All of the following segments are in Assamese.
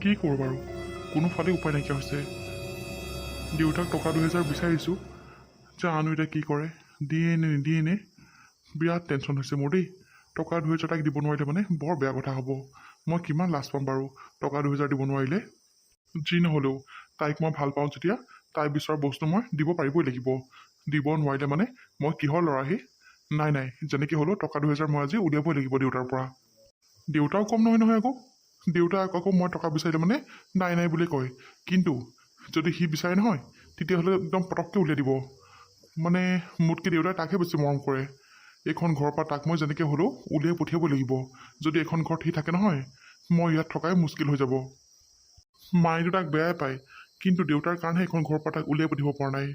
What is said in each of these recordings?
কি কৰোঁ বাৰু, কোনোফালে উপায় নাইকিয়া হৈছে। দেউতাক টকা 2000 বিচাৰিছোঁ, জানো এতিয়া কি কৰে, দিয়ে নে নিদিয়ে নে। বিৰাট টেনশ্যন হৈছে মোৰ দেই। টকা 2000 তাইক দিব নোৱাৰিলে মানে বৰ বেয়া কথা হ'ব। মই কিমান লাজ পাম বাৰু টকা 2000 দিব নোৱাৰিলে। যি নহ'লেও তাইক মই ভাল পাওঁ যেতিয়া তাই বিচৰা বস্তু মই দিব পাৰিবই লাগিব। দিব নোৱাৰিলে মানে মই কিহৰ ল'ৰাহে। নাই নাই, যেনেকৈ হ'লেও টকা 2000 মই আজি উলিয়াবই লাগিব দেউতাৰ পৰা। দেউতাও কম নহয় নহয় আকৌ। দেউতাক আকৌ মই টকা বিচাৰিলে মানে নাই নাই বুলি কয়, কিন্তু যদি সি বিচাৰে নহয় তেতিয়াহ'লে একদম পটককৈ উলিয়াই দিব। মানে মোতকৈ দেউতাই তাকহে বেছি মৰম কৰে। এইখন ঘৰৰ পৰা তাক মই যেনেকৈ হ'লেও উলিয়াই পঠিয়াবই লাগিব। যদি এইখন ঘৰত সি থাকে নহয়, মই ইয়াত থকাই মুস্কিল হৈ যাব। মায়েতো তাক বেয়াই পায়, কিন্তু দেউতাৰ কাৰণেহে এইখন ঘৰৰ পৰা তাক উলিয়াই পঠিয়াব পৰা নাই।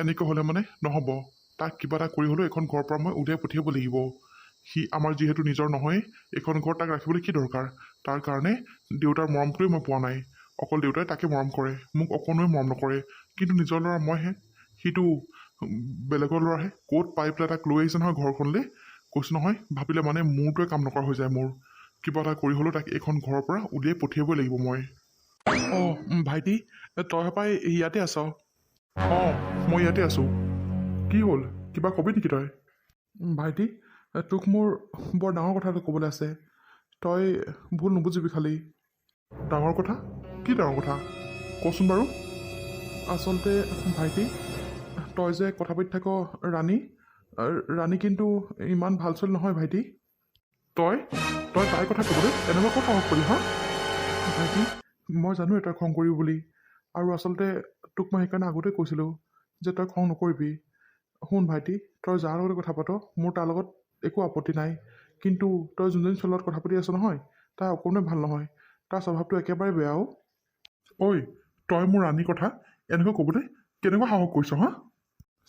এনেকৈ হ'লে মানে নহ'ব। তাক কিবা এটা কৰি হ'লেও এইখন ঘৰৰ পৰা মই উলিয়াই পঠিয়াব লাগিব। সি আমাৰ যিহেতু নিজৰ নহয়, এইখন ঘৰত তাক ৰাখিবলৈ কি দৰকাৰ। তাৰ কাৰণে দেউতাৰ মৰমটোৱে মই পোৱা নাই। অকল দেউতাই তাকে মৰম কৰে, মোক অকণোৱে মৰম নকৰে। কিন্তু নিজৰ ল'ৰা মইহে, সিটো বেলেগৰ ল'ৰাহে। ক'ত পাই পেলাই তাক লৈ আহিছে নহয় ঘৰখনলৈ, কৈছোঁ নহয়, ভাবিলে মানে মূৰটোৱে কাম নকৰা হৈ যায় মোৰ। কিবা এটা কৰি হ'লেও তাক এইখন ঘৰৰ পৰা উলিয়াই পঠিয়াবই লাগিব মই। অঁ ভাইটি, তই হপাই ইয়াতে আছ? অঁ, মই ইয়াতে আছোঁ। কি হ'ল, কিবা কবি নেকি তই? ভাইটি, তোক মোৰ বৰ ডাঙৰ কথা এটা ক'বলৈ আছে। তই ভুল নুবুজিবি খালি। ডাঙৰ কথা? কি ডাঙৰ কথা কচোন বাৰু। আচলতে ভাইটি, তই যে কথা পাতি থাক ৰাণী কিন্তু ইমান ভাল ছোৱালী নহয় ভাইটি। তই তই তাইৰ কথা ক'বলৈ এনেকুৱা ক'ত সাহস কৰিলি হা? ভাইটি, মই জানো তই খং কৰিবি বুলি, আৰু আচলতে তোক মই সেইকাৰণে আগতে কৈছিলোঁ যে তই খং নকৰিবি। শুন ভাইটি, তই যাৰ লগত কথা পাত মোৰ তাৰ লগত একো আপত্তি নাই, কিন্তু তই যোনজনী ছোৱালীৰ লগত কথা পাতি আছ নহয়, তাই অকণোৱে ভাল নহয়। তাৰ স্বভাৱটো একেবাৰে বেয়াও। ঐ, তই মোৰ ৰাণীৰ কথা এনেকৈ ক'বলৈ কেনেকুৱা সাহস কৰিছ হা?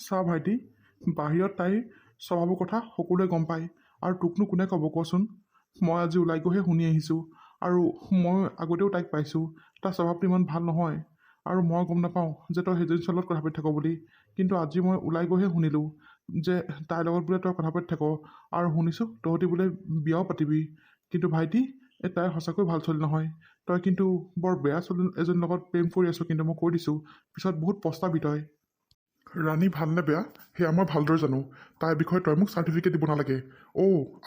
চা ভাইটি, বাহিৰত তাইৰ স্বভাৱৰ কথা সকলোৱে গম পায়, আৰু তোকনো কোনে ক'ব কচোন। মই আজি ওলাই গৈহে শুনি আহিছোঁ, আৰু মই আগতেও তাইক পাইছোঁ। তাৰ স্বভাৱটো ইমান ভাল নহয়, আৰু মই গম নাপাওঁ যে তই সেইজনী ছোৱালীৰ লগত কথা পাতি থাক বুলি। কিন্তু আজি মই ওলাই গৈহে শুনিলোঁ যে তাইৰ লগত বোলে তই কথা পাতি থাক, আৰু শুনিছোঁ তহঁতি বোলে বিয়াও পাতিবি। কিন্তু ভাইটি, তাই সঁচাকৈ ভাল ছোৱালী নহয়। তই কিন্তু বৰ বেয়া ছোৱালী এজনীৰ লগত প্ৰেম কৰি আছ, কিন্তু মই কৈ দিছোঁ পিছত বহুত পস্তাবি তই। ৰাণী ভাল নে বেয়া সেয়া মই ভালদৰে জানো। তাইৰ বিষয়ে তই মোক চাৰ্টিফিকেট দিব নালাগে।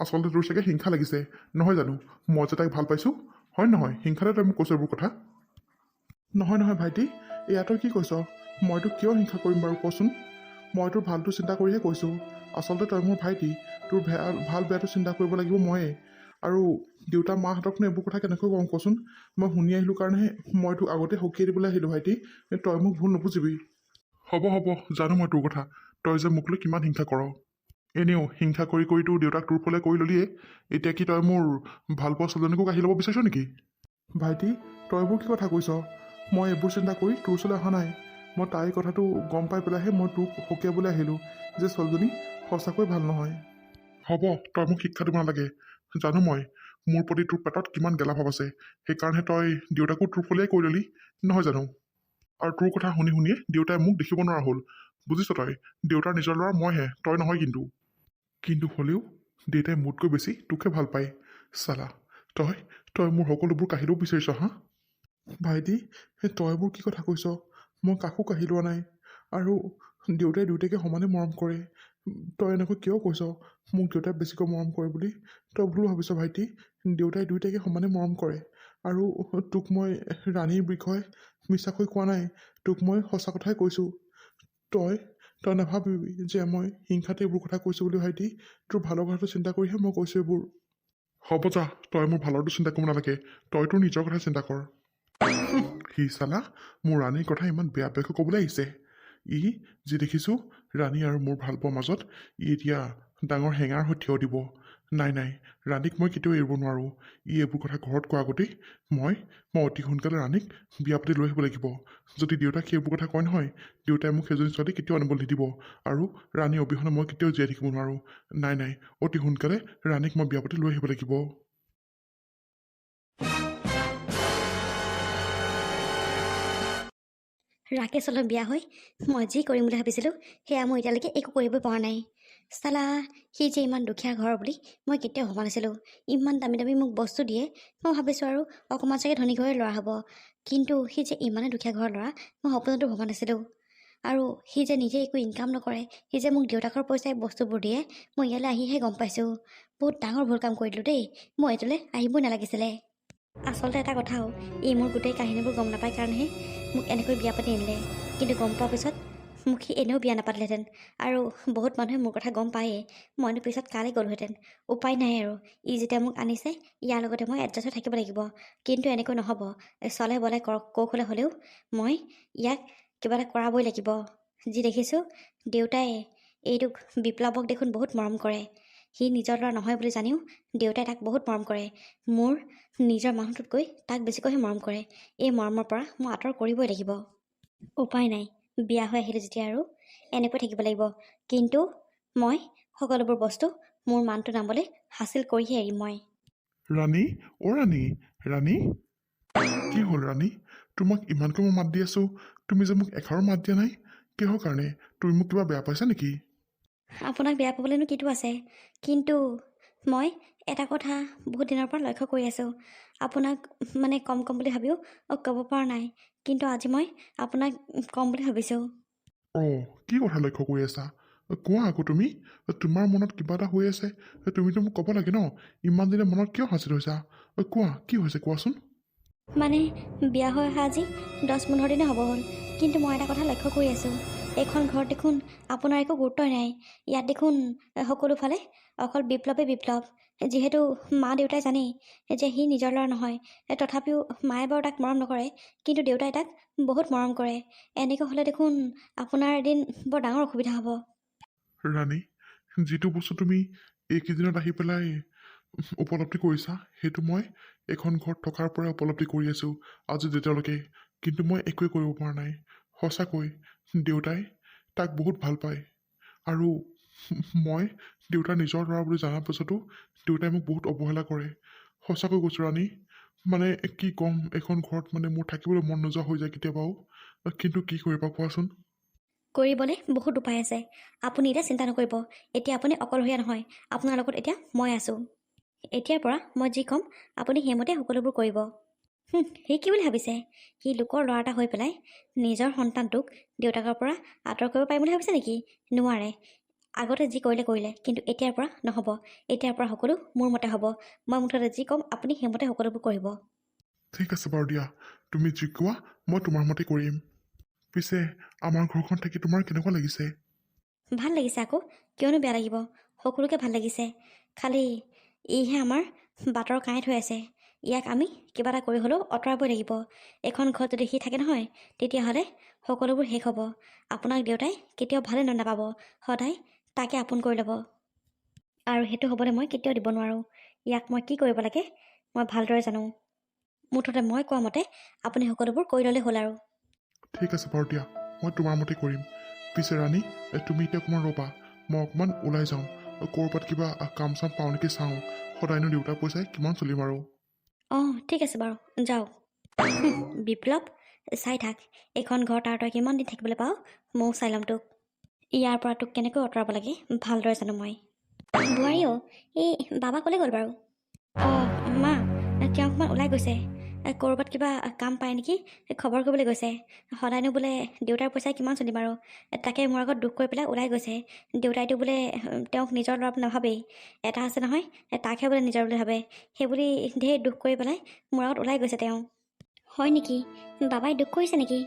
আচলতে তোৰ চাগে হিংসা লাগিছে নহয় জানো, মই যে তাইক ভাল পাইছোঁ। হয় নহয়, হিংসাতে তই মোক কৈছ এইবোৰ কথা। নহয় নহয় ভাইটি, এয়া তই কি কৈছ? মই তোক কিয় হিংসা কৰিম বাৰু কচোন। মই তোৰ ভালটো চিন্তা কৰিহে কৈছোঁ। আচলতে তই মোৰ ভাইটি, তোৰ ভাল বেয়াটো চিন্তা কৰিব লাগিব ময়ে। আৰু দেউতা মাহঁতকনো এইবোৰ কথা কেনেকৈ কওঁ কচোন। মই শুনি আহিলোঁ কাৰণেহে মই তোক আগতে সকীয়াই দিবলৈ আহিলোঁ ভাইটি। তই মোক ভুল নুবুজিবি। হ'ব হ'ব, জানো মই তোৰ কথা, তই যে মোক লৈ কিমান হিংসা কৰ। এনেও হিংসা কৰি কৰি তোৰ দেউতাক তোৰ ফালে কৰি ল'লিয়ে, এতিয়া কি তই মোৰ ভালপোৱা ছোৱালীজনীকো কাঢ়ি ল'ব বিচাৰিছ নেকি? ভাইটি, তই এইবোৰ কি কথা কৈছ? মই এইবোৰ চিন্তা কৰি তোৰ ওচৰলৈ অহা নাই। মই তাইৰ কথাটো গম পাই পেলাইহে মই তোক সকীয়াবলৈ আহিলোঁ যে ছোৱালীজনী সঁচাকৈ ভাল নহয়। হ'ব, তই মোক শিক্ষা দিব নালাগে। জানো মই মোৰ প্ৰতি তোৰ পেটত কিমান গেলা ভাৱ আছে, সেইকাৰণে তই দেউতাকো তোৰ ফালেই কৰি ল'লি নহয় জানো। আৰু তোৰ কথা শুনি শুনিয়ে দেউতাই মোক দেখিব নোৱাৰা হ'ল। বুজিছ তই, দেউতাৰ নিজৰ ল'ৰা মইহে, তই নহয় কিন্তু। কিন্তু হ'লেও দেউতাই মোতকৈ বেছি তোকহে ভাল পায়। চালা, তই তই মোৰ সকলোবোৰ কাঢ়ি ল'ব বিচাৰিছ হা? ভাইটি, তই এইবোৰ কি কথা কৈছ? মই কাকো কাঢ়ি লোৱা নাই, আৰু দেউতাই দুয়োটাকে সমানে মৰম কৰে। তই এনেকৈ কিয় কৈছ মোক দেউতাই বেছিকৈ মৰম কৰে বুলি? তই ভুল ভাবিছ ভাইটি। দেউতাই দুয়োটাকে সমানে মৰম কৰে, আৰু তোক মই ৰাণীৰ বিষয়ে মিছাকৈ কোৱা নাই, তোক মই সঁচা কথাই কৈছোঁ। তই তই নাভাবিবি যে মই হিংসাতে এইবোৰ কথা কৈছোঁ বুলি ভাইটি। তোৰ ভালৰ কথাটো চিন্তা কৰিহে মই কৈছোঁ এইবোৰ। হ'ব যা, তই মোৰ ভালৰটো চিন্তা কৰিব নালাগে, তই তোৰ নিজৰ কথা চিন্তা কৰ। সি চালা মোৰ ৰাণীৰ কথা ইমান বেয়া বেয়াকৈ ক'বলৈ আহিছে। যি দেখিছোঁ ৰাণী আৰু মোৰ ভালপোৱাৰ মাজত এতিয়া ডাঙৰ হেঙাৰ হৈ থিয় দিব। নাই নাই, ৰাণীক মই কেতিয়াও এৰিব নোৱাৰোঁ। এইবোৰ কথা ঘৰত কোৱাৰ আগতেই মই অতি সোনকালে ৰাণীক বিয়া পাতি লৈ আহিব লাগিব। যদি দেউতাক সেইবোৰ কথা কয় নহয়, দেউতাই মোক সেইজনী ছোৱালী কেতিয়াও আনিবলৈ নিদিব, আৰু ৰাণী অবিহনে মই কেতিয়াও জীয়াই থাকিব নোৱাৰোঁ। নাই নাই, অতি সোনকালে ৰাণীক মই বিয়া পাতি লৈ আহিব লাগিব। ৰাকেশলৈ বিয়া হৈ মই যি কৰিম বুলি ভাবিছিলোঁ সেয়া মই এতিয়ালৈকে একো কৰিব পৰা নাই। চালা সি যে ইমান দুখীয়া ঘৰ বুলি মই কেতিয়াও ভবা নাছিলোঁ। ইমান দামী দামী মোক বস্তু দিয়ে। মই ভাবিছোঁ আৰু অকণমান চাগে ধনী ঘৰৰ ল'ৰা হ'ব, কিন্তু সি যে ইমানে দুখীয়া ঘৰৰ ল'ৰা মই সপোনতো ভবা নাছিলোঁ। আৰু সি যে নিজে একো ইনকাম নকৰে, সি যে মোক দেউতাকৰ পইচাই বস্তুবোৰ দিয়ে, মই ইয়ালৈ আহিহে গম পাইছোঁ। বহুত ডাঙৰ ভুল কাম কৰি দিলোঁ দেই। মই এইটোলৈ আহিবই নালাগিছিলে। আচলতে এটা কথাও, ই মোৰ গোটেই কাহিনীবোৰ গম নাপায় কাৰণেহে মোক এনেকৈ বিয়া পাতি আনিলে। কিন্তু গম পোৱাৰ পিছত মোক সি এনেও বিয়া নাপাতিলেহেঁতেন। আৰু বহুত মানুহে মোৰ কথা গম পায়েই, মইনো পিছত কালৈ গ'লোহেঁতেন। উপায় নাই আৰু, ই যেতিয়া মোক আনিছে ইয়াৰ লগতে মই এডজাষ্ট হৈ থাকিব লাগিব। কিন্তু এনেকৈ নহ'ব। চলে বলে কৌশলে হ'লেও মই ইয়াক কিবা এটা কৰাবই লাগিব। যি দেখিছোঁ দেউতাই এইটোক বিপ্লৱক দেখোন বহুত মৰম কৰে। সি নিজৰ ল'ৰা নহয় বুলি জানিও দেউতাই তাক বহুত মৰম কৰে। মোৰ নিজৰ মানুহটোতকৈ তাক বেছিকৈহে মৰম কৰে। এই মৰমৰ পৰা মই আঁতৰ কৰিবই লাগিব। উপায় নাই, বিয়া হৈ আহিলোঁ যেতিয়া আৰু এনেকৈ থাকিব লাগিব। কিন্তু মই সকলোবোৰ বস্তু মোৰ মানটো নামলৈ হাচিল কৰিহে এৰিম মই। ৰাণী, অ' ৰাণী, ৰাণী, কি হ'ল ৰাণী? তোমাক ইমানকৈ মই মাত দি আছোঁ, তুমি যে মোক এষাৰো মাত দিয়া নাই। কিহৰ কাৰণে? তুমি মোক কিবা বেয়া পাইছা নেকি? আপোনাক বেয়া পাবলৈনো কিটো আছে, কিন্তু মই এটা কথা বহুত দিনৰ পৰা লক্ষ্য কৰি আছোঁ। আপোনাক মানে কম বুলি ভাবিও ক'ব পৰা নাই। কিন্তু আজি মই আপোনাক কম বুলি ভাবিছোঁ। অঁ, কি কথা লক্ষ্য কৰি আছা? কোৱা আকৌ তুমি। তোমাৰ মনত কিবা এটা হৈ আছে, তুমিতো মোক ক'ব লাগে ন। ইমান দিনে মনত কিয় হাজিৰ হৈছা? কোৱা, কি হৈছে কোৱাচোন। মানে বিয়া হৈ অহা আজি 10-15 দিনে হ'ব হ'ল। কিন্তু মই এটা কথা লক্ষ্য কৰি আছোঁ, এইখন ঘৰত দেখোন আপোনাৰ একো গুৰুত্বই নাই। ইয়াত দেখোন সকলোফালে অকল বিপ্লৱ। যিহেতু মা দেউতাই জানেই যে সি নিজৰ ল'ৰা নহয়, তথাপিও মায়ে বাৰু তাক মৰম নকৰে, কিন্তু দেউতাই তাক বহুত মৰম কৰে। এনেকৈ হ'লে দেখোন আপোনাৰ এদিন বৰ ডাঙৰ অসুবিধা হ'ব। ৰাণী, যিটো বস্তু তুমি এইকেইদিনত আহি পেলাই উপলব্ধি কৰিছা, সেইটো মই এখন ঘৰত থকাৰ পৰাই উপলব্ধি কৰি আছোঁ আজি যেতিয়ালৈকে। কিন্তু মই একোৱেই কৰিব পৰা নাই। সঁচাকৈ দেউতাই তাক বহুত ভাল পায়। আৰু মই দেউতাৰ নিজৰ ল'ৰা বুলি জনাৰ পাছতো দেউতাই মোক বহুত অৱহেলা কৰে। সঁচাকৈ কৈছোঁ ৰাণী, মানে কি ক'ম, এখন ঘৰত মানে মোৰ থাকিবলৈ মন নোযোৱা হৈ যায় কেতিয়াবাও। কিন্তু কি কৰিবা কোৱাচোন। কৰিবলৈ বহুত উপায় আছে। আপুনি এতিয়া চিন্তা নকৰিব। এতিয়া আপুনি অকলশৰীয়া নহয়, আপোনাৰ লগত এতিয়া মই আছোঁ। এতিয়াৰ পৰা মই যি ক'ম আপুনি সেইমতে সকলোবোৰ কৰিব। সি কি বুলি ভাবিছে? সি লোকৰ ল'ৰা এটা হৈ পেলাই নিজৰ সন্তানটোক দেউতাকৰ পৰা আঁতৰ কৰিব পাৰিম বুলি ভাবিছে নেকি? নোৱাৰে। আগতে যি কৰিলে, কিন্তু এতিয়াৰ পৰা নহ'ব। এতিয়াৰ পৰা সকলো মোৰ মতে হ'ব। মই মুঠতে যি ক'ম আপুনি সেইমতে সকলোবোৰ কৰিব। ঠিক আছে বাৰু দিয়া, তুমি যি কোৱা মই তোমাৰ মতে কৰিম। পিছে আমাৰ ঘৰখন থাকি তোমাৰ কেনেকুৱা লাগিছে? ভাল লাগিছে আকৌ, কিয়নো বেয়া লাগিব। সকলোকে ভাল লাগিছে। খালি ইহে আমাৰ বাটৰ কাঁইত হৈ আছে। ইয়াক আমি কিবা এটা কৰি হ'লেও আঁতৰাবই লাগিব। এখন ঘৰত যদি সি থাকে নহয়, তেতিয়াহ'লে সকলোবোৰ শেষ হ'ব। আপোনাক দেউতাই কেতিয়াও ভালে নাপাব, সদায় তাকে আপোন কৰি ল'ব। আৰু সেইটো হ'বলৈ মই কেতিয়াও দিব নোৱাৰোঁ। ইয়াক মই কি কৰিব লাগে মই ভালদৰে জানো। মুঠতে মই কোৱা মতে আপুনি সকলোবোৰ কৰি ল'লে হ'ল আৰু। ঠিক আছে বাৰু দিয়া, মই তোমাৰ মতে কৰিম। পিছে ৰাণী, তুমি এতিয়া অকণমান ৰ'বা, মই অকণমান ওলাই যাওঁ। ক'ৰবাত কিবা কাম চাম পাওঁ নেকি চাওঁ। সদায়নো দেউতাৰ পইচাই কিমান চলিম আৰু। অঁ ঠিক আছে বাৰু, যাওক। বিপ্লৱ, চাই থাক এইখন ঘৰত আৰু তই কিমান দিন থাকিবলৈ পাওঁ, ময়ো চাই ল'ম তোক। ইয়াৰ পৰা তোক কেনেকৈ আঁতৰাব লাগে ভালদৰে জানো মই। বোৱাৰী অ', এই বাবা ক'লৈ গ'ল বাৰু? অঁ মা, তেওঁ অকণমান ওলাই গৈছে। ক'ৰবাত কিবা কাম পায় নেকি, খবৰ কৰিবলৈ গৈছে। সদায়নো বোলে দেউতাৰ পইচাই কিমান চলিম আৰু, তাকে মোৰ আগত দুখ কৰি পেলাই ওলাই গৈছে। দেউতাইতো বোলে তেওঁক নিজৰ ল'ৰা বুলি নাভাবেই। এটা আছে নহয়, তাকহে বোলে নিজৰ বুলি ভাবে। সেইবুলি ঢেৰ দুখ কৰি পেলাই মোৰ আগত ওলাই গৈছে তেওঁ। হয় নেকি? বাবাই দুখ কৰিছে নেকি?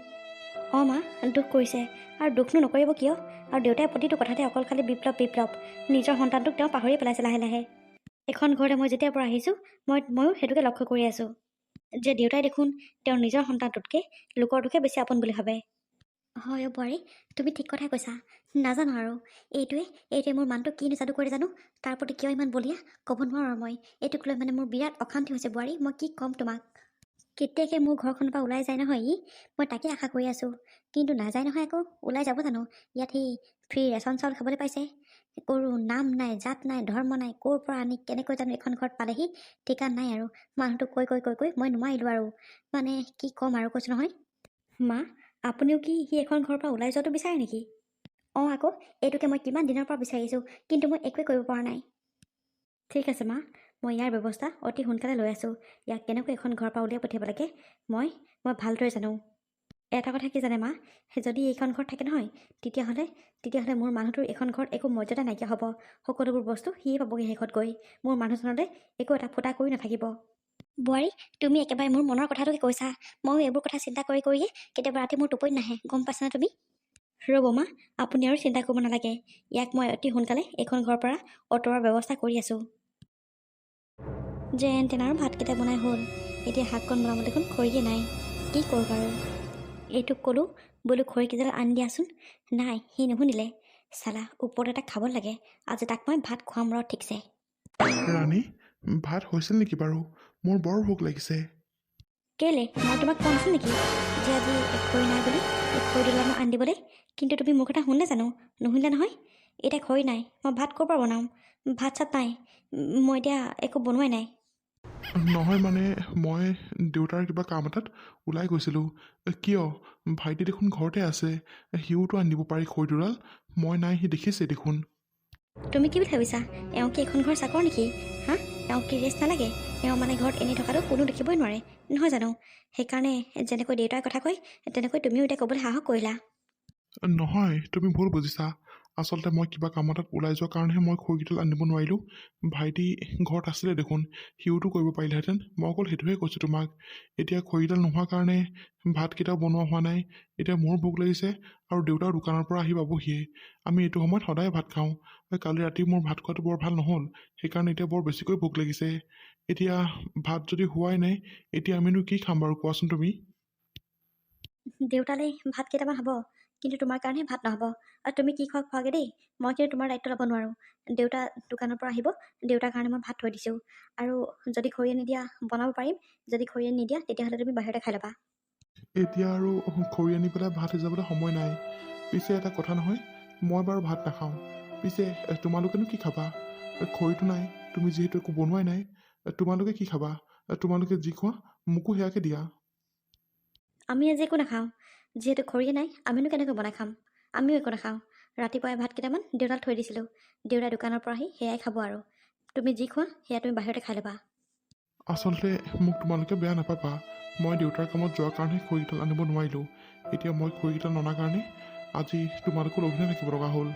অঁ মা, দুখ কৰিছে। আৰু দুখনো নকৰিব কিয়? আৰু দেউতাই প্ৰতিটো কথাতে অকল খালি বিপ্লৱ। নিজৰ সন্তানটোক তেওঁ পাহৰিয়ে পেলাইছে লাহে। এখন ঘৰতে মই যেতিয়াৰ পৰা আহিছোঁ, ময়ো সেইটোকে লক্ষ্য কৰি আছোঁ যে দেউতাই দেখোন তেওঁৰ নিজৰ সন্তানটোতকৈ লোকৰটোকে বেছি আপোন বুলি ভাবে। হয় অ' বোৱাৰী, তুমি ঠিক কথাই কৈছা। নাজানো আৰু এইটোৱে মোৰ মানুহটো কি নিচাটো কৰি জানো, তাৰ প্ৰতি কিয় ইমান বলিয়া ক'ব নোৱাৰোঁ আৰু মই। এইটোক লৈ মানে মোৰ বিৰাট অশান্তি হৈছে বোৱাৰী, মই কি ক'ম তোমাক। কেতিয়াকৈ মোৰ ঘৰখনৰ পৰা ওলাই যায় নহয় মই তাকে আশা কৰি আছোঁ। কিন্তু নাযায় নহয় আকৌ, ওলাই যাব জানো? ইয়াত সি ফ্ৰী ৰেচন চাউল খাবলৈ পাইছে। কোনো নাম নাই, জাত নাই, ধৰ্ম নাই, ক'ৰ পৰা আনি কেনেকৈ জানো এখন ঘৰত পালেহি ঠিকান নাই আৰু। মানুহটোক কৈ মই নোৱাৰিলোঁ আৰু, মানে কি ক'ম আৰু কৈছোঁ নহয়। মা, আপুনিও কি সি এখন ঘৰৰ পৰা ওলাই যোৱাটো বিচাৰে নেকি? অঁ আকৌ এইটোকে মই কিমান দিনৰ পৰা বিচাৰিছোঁ, কিন্তু মই একোৱে কৰিব পৰা নাই। ঠিক আছে মা, মই ইয়াৰ ব্যৱস্থা অতি সোনকালে লৈ আছোঁ। ইয়াক কেনেকৈ এখন ঘৰৰ পৰা উলিয়াই পঠিয়াব লাগে মই ভালদৰে জানো। এটা কথা কি জানে মা, যদি এইখন ঘৰত থাকে নহয়, তেতিয়াহ'লে মোৰ মানুহটোৰ এইখন ঘৰত একো মৰ্যাদা নাইকিয়া হ'ব। সকলোবোৰ বস্তু সিয়ে পাবগৈ শেষত গৈ। মোৰ মানুহজনলৈ একো এটা ফুটা কৰি নাথাকিব। বোৱাৰী, তুমি একেবাৰে মোৰ মনৰ কথাটোকে কৈছা। ময়ো এইবোৰ কথা চিন্তা কৰিয়ে কেতিয়াবা ৰাতি মোৰ টোপনি নাহে, গম পাইছানে তুমি? ৰ'ব মা, আপুনি আৰু চিন্তা কৰিব নালাগে। ইয়াক মই অতি সোনকালে এইখন ঘৰৰ পৰা অঁতৰোৱাৰ ব্যৱস্থা কৰি আছোঁ। যেন তেন আৰু ভাতকেইটা বনাই হ'ল। এতিয়া শাককণ বনাব দেখোন খৰিয়ে নাই। কি কৰোঁ বাৰু? এইটোক ক'লোঁ বোলো খৰিকেইডাল আনি দিয়াচোন। নাই, সি নুশুনিলে। চালা, ওপৰত এটা খাব লাগে। আজি তাক মই ভাত খুৱাম ৰ ঠিকছে। ৰাণী, ভাত হৈছিল নেকি বাৰু? মোৰ বৰ ভোক লাগিছে। কেলে, মই তোমাক কোৱা নাছিল নেকি যে আজি খৰি নাই বুলি, খৰি দিলা মই আনি দিবলৈ? কিন্তু তুমি মোৰ কথা শুনিলে জানো? নুশুনিলে নহয়। এতিয়া খৰি নাই, মই ভাত ক'ৰ পৰা বনাম? ভাত চাত নাই, মই এতিয়া একো বনোৱাই নাই। নহয় মানে, মই দেউতাৰ কিবা কাম এটাত ওলাই গৈছিলোঁ। কিয়? ভাইটি দেখোন ঘৰতে আছে। সিওতো আনিব পাৰি খৰিডাল। মই নাই, সি দেখিছে দেখোন। তুমি কি বুলি ভাবিছা? এওঁ কি এইখন ঘৰ চাকৰ নেকি? হা, এওঁ কি ৰেষ্ট নালাগে? এওঁ মানে ঘৰত এনেই থকাটো কোনো দেখিবই নোৱাৰে, নহয় জানো? সেইকাৰণে যেনেকৈ দেউতাৰ কথা কয়, তেনেকৈ তুমিও এতিয়া ক'বলৈ সাহস কৰিলা। নহয়, তুমি ভুল বুজিছা। আচলতে মই কিবা কাম এটাত ওলাই যোৱাৰ কাৰণেহে মই খৰিকেইডাল আনিব নোৱাৰিলোঁ। ভাইটি ঘৰত আছিলে দেখোন, সিওতো কৰিব পাৰিলেহেঁতেন। মই অকল সেইটোহে কৈছোঁ তোমাক। এতিয়া খৰিডাল নোহোৱাৰ কাৰণে ভাতকেইটাও বনোৱা হোৱা নাই। এতিয়া মোৰ ভোক লাগিছে আৰু দেউতাও দোকানৰ পৰা আহি পাবহিয়ে। আমি এইটো সময়ত সদায় ভাত খাওঁ। কালি ৰাতি মোৰ ভাত খোৱাটো বৰ ভাল নহ'ল, সেইকাৰণে এতিয়া বৰ বেছিকৈ ভোক লাগিছে। এতিয়া ভাত যদি হোৱাই নাই, এতিয়া আমিনো কি খাম বাৰু, কোৱাচোন তুমি? দেউতালৈ ভাত কেইটামান হ'ব, কিন্তু তোমাৰ কাৰণে ভাত নহ'ব। আৰু তুমি কি খোৱা খোৱাগে দেই, মই কিন্তু তোমাৰ দায়িত্ব ল'ব নোৱাৰোঁ। দেউতা দোকানৰ পৰা আহিব, দেউতাৰ কাৰণে মই ভাত থৈ দিছোঁ। আৰু যদি খৰিয়ে নিদিয়া বনাব পাৰিম, যদি খৰিয়ে নিদিয়া তেতিয়াহ'লে তুমি বাহিৰতে খাই ল'বা। এতিয়া আৰু খৰি আনি পেলাই ভাত সিজাবলৈ সময় নাই। পিছে এটা কথা নহয়, মই বাৰু ভাত নাখাওঁ। পিছে তোমালোকেনো কি খাবা? খৰিটো নাই, তুমি যিহেতু একো বনোৱাই নাই, তোমালোকে কি খাবা? তোমালোকে যি খোৱা মোকো সেয়াকে দিয়া। আমি আজি একো নাখাওঁ। যিহেতু খৰিয়ে নাই, আমিনো কেনেকৈ বনাই খাম? আমিও একো নাখাওঁ। ৰাতিপুৱাই ভাত কেইটামান দেউতাক থৈ দিছিলোঁ। দেউতাই দোকানৰ পৰা আহি সেয়াই খাব আৰু। তুমি যি খোৱা সেয়া তুমি বাহিৰতে খাই ল'বা। আচলতে মোক তোমালোকে বেয়া নাপাবা। মই দেউতাৰ কামত যোৱাৰ কাৰণেহে খৰিকেইডাল আনিব নোৱাৰিলোঁ। এতিয়া মই খৰিকেইডাল ননাৰ কাৰণে আজি তোমালোকো লঘোণে থাকিব লগা হ'ল।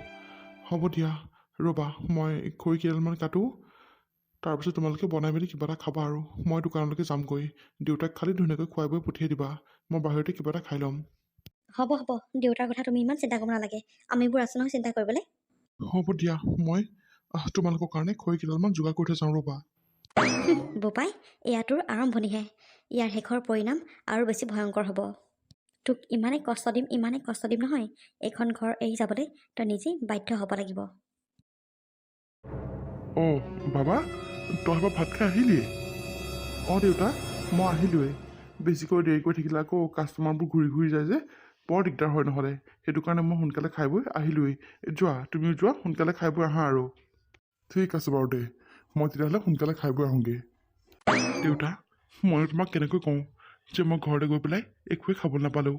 হ'ব দিয়া, ৰ'বা, মই খৰিকেইডালমান কাটোঁ। তাৰপিছত তোমালোকে বনাই মেলি কিবা এটা খাবা আৰু। মই দোকানলৈকে যামগৈ। দেউতাক খালি ধুনীয়াকৈ খুৱাই বৈ পঠিয়াই দিবা। মই বাহিৰতে কিবা এটা খাই ল'ম। হ'ব, দেউতাৰ কথা তুমি ইমান চিন্তা কৰিব নালাগে। আমিবোৰ আছোঁ নহয় চিন্তা কৰিবলৈ। হ'ব দিয়া, মই তোমালোকৰ কাৰণে খৰিকেইডালমান যোগাৰ কৰি থৈ যাওঁ, ৰ'বা। বোপাই, এয়া তোৰ আৰম্ভণিহে। ইয়াৰ শেষৰ পৰিণাম আৰু বেছি ভয়ংকৰ হ'ব। তোক ইমানেই কষ্ট দিম নহয়, এইখন ঘৰ এৰি যাবলৈ তই নিজেই বাধ্য হ'ব লাগিব। অঁ বাবা, তই এবাৰ ভাত খাই আহিলিয়ে? অঁ দেউতা, মই আহিলোঁৱেই। বেছিকৈ দেৰি কৰি থাকিলে আকৌ কাষ্টমাৰবোৰ ঘূৰি ঘূৰি যায় যে, বৰ দিগদাৰ হয় নহ'লে। সেইটো কাৰণে মই সোনকালে খাই বৈ আহিলোঁৱেই। যোৱা, তুমিও যোৱা, সোনকালে খাই বৈ আহা আৰু। ঠিক আছে বাৰু দে, মই তেতিয়াহ'লে সোনকালে খাই বৈ আহোঁগৈ। দেউতা, ময়ো তোমাক কেনেকৈ কওঁ যে মই ঘৰলৈ গৈ পেলাই একোৱেই খাবলৈ নাপালোঁ।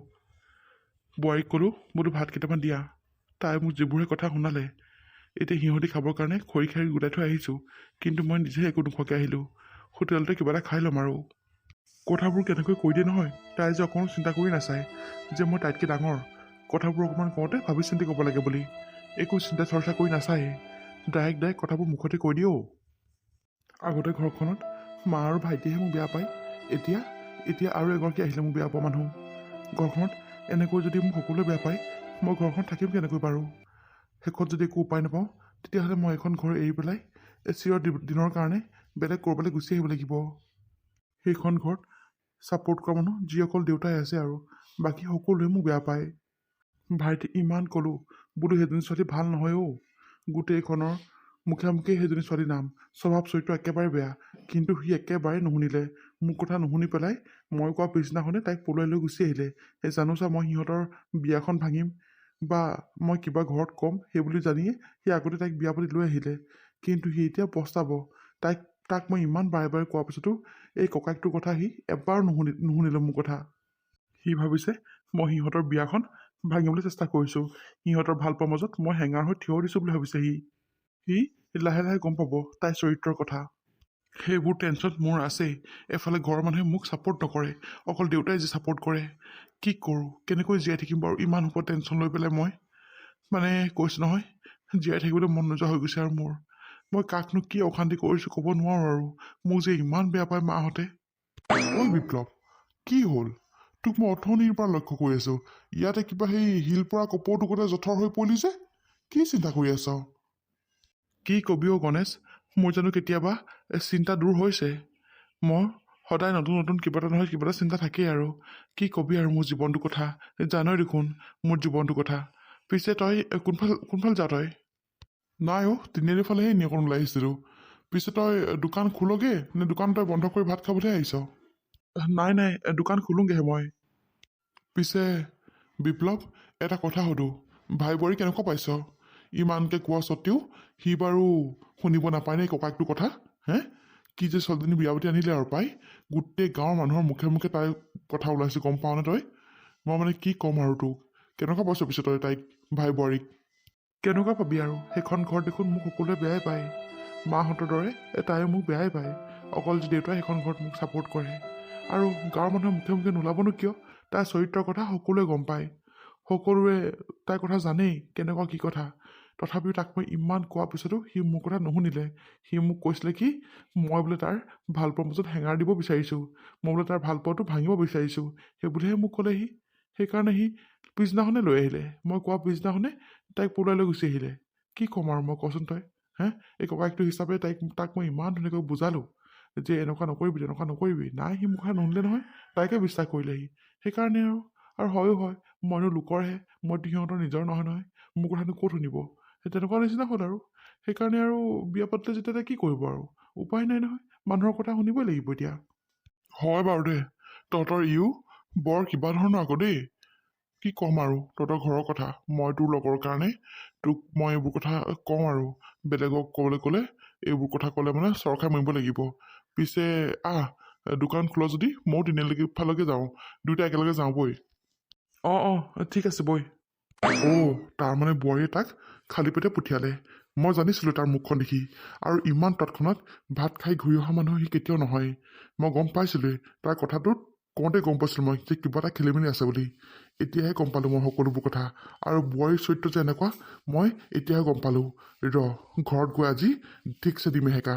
বোৱাৰীক ক'লোঁ বোলো ভাত কেইটামান দিয়া, তাই মোক যিবোৰহে কথা শুনালে। এতিয়া সিহঁতি খাবৰ কাৰণে খৰি খাই গোটাই থৈ আহিছোঁ, কিন্তু মই নিজে একো নোখোৱাকৈ আহিলোঁ। হোটেলতে কিবা এটা খাই ল'ম আৰু। কথাবোৰ কেনেকৈ কৈ দিয়ে নহয়, তাই যে অকণো চিন্তা কৰি নাচায় যে মই তাইতকৈ ডাঙৰ। কথাবোৰ অকণমান কওঁতে ভাবি চিন্তি ক'ব লাগে বুলি, একো চিন্তা চৰ্চা কৰি নাচায়। ডাইৰেক্ট কথাবোৰ মুখতে কৈ দিয়ে। আগতে ঘৰখনত মা আৰু ভাইটিয়েহে মোক বেয়া পায়, এতিয়া আৰু এগৰাকী আহিলে মোক বেয়া পোৱা মানুহ। ঘৰখনত এনেকৈ যদি মোক সকলোৱে বেয়া পায়, মই ঘৰখনত থাকিম কেনেকৈ বাৰু? শেষত যদি একো উপায় নাপাওঁ, তেতিয়াহ'লে মই এখন ঘৰ এৰি পেলাই চিৰ দিনৰ কাৰণে বেলেগ ক'ৰবালৈ গুচি আহিব লাগিব। সেইখন ঘৰত ছাপোৰ্ট কৰা মানুহ যি অকল দেউতাই আছে, আৰু বাকী সকলোৱে মোক বেয়া পায়। ভাইটি ইমান ক'লোঁ বোলো সেইজনী ছোৱালী ভাল নহয় অ'। গোটেইখনৰ মুখে মুখে সেইজনী ছোৱালীৰ নাম, স্বভাৱ চৰিত্ৰ একেবাৰে বেয়া। কিন্তু সি একেবাৰে নুশুনিলে। মোৰ কথা নুশুনি পেলাই মই কোৱা পিছদিনাখনে তাইক পলুৱাই লৈ গুচি আহিলে। জানো চা, মই সিহঁতৰ বিয়াখন ভাঙিম বা মই কিবা ঘৰত ক'ম সেই বুলি জানিয়ে সি আগতে তাইক বিয়া পাতি লৈ আহিলে। কিন্তু সি এতিয়া পস্তাব। তাক মই ইমান বাৰে বাৰে কোৱাৰ পিছতো এই ককায়েকটোৰ কথা সি এবাৰো নুশুনিলে মোৰ কথা। সি ভাবিছে মই সিহঁতৰ বিয়াখন ভাঙিবলৈ চেষ্টা কৰিছোঁ। সিহঁতৰ ভাল পোৱাৰ মাজত মই হেঙাৰ হৈ থিয় দিছোঁ বুলি ভাবিছে সি লাহে লাহে গম পাব তাইৰ চৰিত্ৰৰ কথা। সেইবোৰ টেনশ্যন মোৰ আছেই। এফালে ঘৰৰ মানুহে মোক ছাপোৰ্ট নকৰে, অকল দেউতাই যি ছাপোৰ্ট কৰে। কি কৰোঁ, কেনেকৈ জীয়াই থাকিম বাৰু ইমান সোপা টেনশ্যন লৈ পেলাই মই? মানে কৈছোঁ নহয়, জীয়াই থাকিবলৈ মন নোযোৱা হৈ গৈছে আৰু মোৰ। মই কাকনো কি অশান্তি কৰিছোঁ ক'ব নোৱাৰোঁ আৰু। মোক যে ইমান বেয়া পায় মাহঁতে। ঐ বিপ্লৱ, কি হ'ল? তোক মই অথনিৰ পৰা লক্ষ্য কৰি আছোঁ। ইয়াতে কিবা সেই শিল পৰা কপৌটোকতে জঠৰ হৈ পৰিলি যে? কি চিন্তা কৰি আছ? কি কবি অ' গণেশ, মোৰ জানো কেতিয়াবা চিন্তা দূৰ হৈছে? মই সদায় নতুন নতুন কিবা এটা নহয় কিবা এটা চিন্তা থাকেই আৰু। কি কবি আৰু মোৰ জীৱনটোৰ কথা, জানই দেখোন মোৰ জীৱনটোৰ কথা। পিছে তই কোনফাল যা তই? নাই অ' তিনিআলিৰ ফালেহে এনেই অকণ ওলাই আহিছিলোঁ। পিছে তই দোকান খোলগে নে দোকান তই বন্ধ কৰি ভাত খাবলৈহে আহিছ? নাই দোকান খোলোগৈহে মই। পিছে বিপ্লৱ, এটা কথা সুধোঁ, ভাই বোৱাৰী কেনেকুৱা পাইছ? ইমানকৈ কোৱা স্বত্তেও সি বাৰু শুনিব নাপায় নে ককাকটোৰ কথা? হে, কি যে ছোৱালীজনী বিয়া পাতি আনিলে আৰু পাই। গোটেই গাঁৱৰ মানুহৰ মুখে মুখে তাইৰ কথা ওলাইছে, গম পাৱনে তই? মই মানে কি ক'ম আৰু তোক। কেনেকুৱা পাইছ পিছে তই তাইক, ভাই বোৱাৰীক? কেনেকুৱা পাবি আৰু, সেইখন ঘৰত দেখোন মোক সকলোৱে বেয়াই পায়। মাহঁতৰ দৰে তাইও মোক বেয়াই পায়। অকল যে দেউতাই সেইখন ঘৰত মোক ছাপোৰ্ট কৰে। আৰু গাঁৱৰ মানুহৰ মুখে মুখে নোলাবনো কিয়? তাইৰ চৰিত্ৰৰ কথা সকলোৱে গম পায়। সকলোৱে তাইৰ কথা জানেই কেনেকুৱা কি কথা। তথাপিও তাক মই ইমান কোৱাৰ পিছতো সি মোৰ কথা নুশুনিলে। সি মোক কৈছিলে কি, মই বোলে তাৰ ভালপোৱাৰ মাজত হেঙাৰ দিব বিচাৰিছোঁ। মই বোলে তাৰ ভালপোৱাটো ভাঙিব বিচাৰিছোঁ। সেই বুলিহে মোক ক'লে সি। সেইকাৰণে সি পিছদিনাখনে লৈ আহিলে। মই কোৱা পিছদিনাখনে তাইক পলুৱাই লৈ গুচি আহিলে। কি ক'ম আৰু মই, কচোন তই? হে, এই ককায়েকটো হিচাপে তাক মই ইমান ধুনীয়াকৈ বুজালোঁ যে এনেকুৱা নকৰিবি তেনেকুৱা নকৰিবি। নাই, সি মোৰ কথা নুশুনিলে নহয়। তাইকে বিশ্বাস কৰিলে সি। সেইকাৰণে আৰু হয়ো হয়, মইনো লোকৰহে, মইতো সিহঁতৰ নিজৰ নহয় নহয়। মোৰ কথানো ক'ত শুনিব? সেই তেনেকুৱা নিচিনা হ'ল আৰু। সেইকাৰণে আৰু বিয়া পাতিলে যেতিয়া কি কৰিব আৰু, উপায় নাই নহয়, মানুহৰ কথা শুনিবই লাগিব এতিয়া। হয় বাৰু দেই, তহঁতৰ ইও বৰ কিবা ধৰণৰ আকৌ দেই। কি ক'ম আৰু তহঁতৰ ঘৰৰ কথা। মই তোৰ লগৰ কাৰণে তোক মই এইবোৰ কথা কওঁ আৰু। বেলেগক ক'বলৈ ক'লে এইবোৰ কথা ক'লে মানে চৰখাই মৰিব লাগিব। পিছে দোকান খোল যদি ময়ো তিনিআলি ফালকে যাওঁ, দুয়োটা একেলগে যাওঁ বৈ। অঁ ঠিক আছে বৈ। তাৰমানে বোৱাৰীয়ে তাক খালী পেটে পঠিয়ালে। মই জানিছিলোঁ তাৰ মুখখন দেখি। আৰু ইমান তৎক্ষণাত ভাত খাই ঘূৰি অহা মানুহ সি কেতিয়াও নহয়। মই গম পাইছিলোঁৱেই, তাৰ কথাটোত কওঁতে গম পাইছিলোঁ মই যে কিবা এটা খেলি মেলি আছে বুলি। এতিয়াহে গম পালোঁ মই সকলোবোৰ কথা। আৰু বোৱাৰীৰ চৰিত্ৰ যে এনেকুৱা মই এতিয়াহে গম পালোঁ। ঘৰত গৈ আজি ঠিকছে দিম এসেকা।